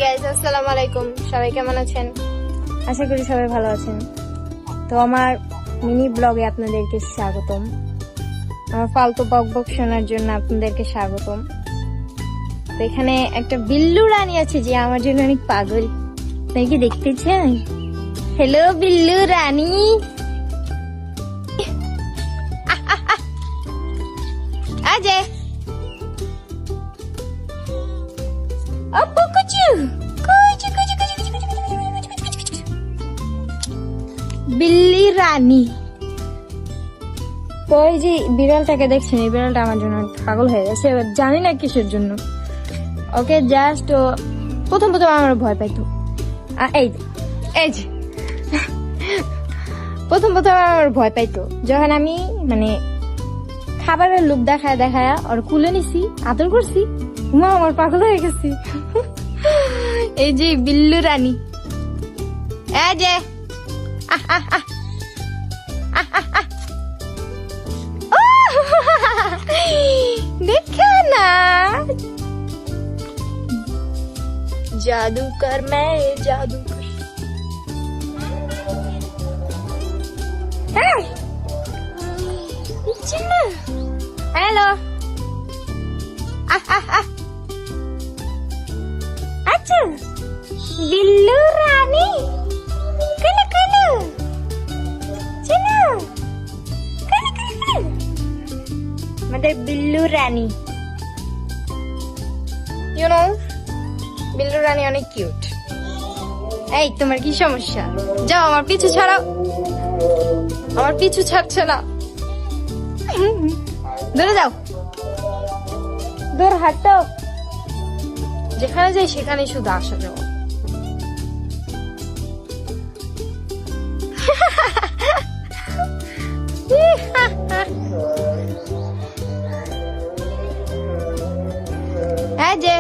Guys, আসসালামু আলাইকুম। সবাই কেমন আছেন? আশা করি সবাই ভালো আছেন। তো আমার মিনি ব্লগে আপনাদেরকে স্বাগতম। আমার ফালতু বকবক শোনার জন্য আপনাদেরকে স্বাগতম। তো এখানে একটা বিল্লু রানী আছে যে আমার জন্য অনেক পাগল। তাই কি দেখতে চান? হ্যালো বিল্লু রানী। আজে আপু কুচু কুচু কুচু কুচু বিল্লি রানী। তো এই যে বিড়ালটাকে দেখছেন, এই বিড়ালটা আমার জন্য পাগল হয়ে গেছে। এবার জানি না কিসের জন্য। ওকে জাস্ট প্রথম আমার ভয় পাইতো। এই যে প্রথম আমার ভয় পাইতো যখন আমি মানে খাবারের লোভ দেখায় ওর কুলে নিছি, আদর করছি, মা আমার পাগল হয়ে গেছি। এই যে বিল্লু রানী। এই যে देखा ना जादूगर मैं जादूगर। हेलो अच्छा बिल्लू रानी कलो कलो चलो कलो कलो मतलब बिल्लू रानी you know বিল্লু রানী অনেক কিউট। এই তোমার কি সমস্যা? যাও আমার পিছু ছাড়াও, আমার পিছু ছাড়ছে না। দূরে যাও, দূর হাঁটো। যেখানে যাই সেখানে শুধু আসা যাও। এই যে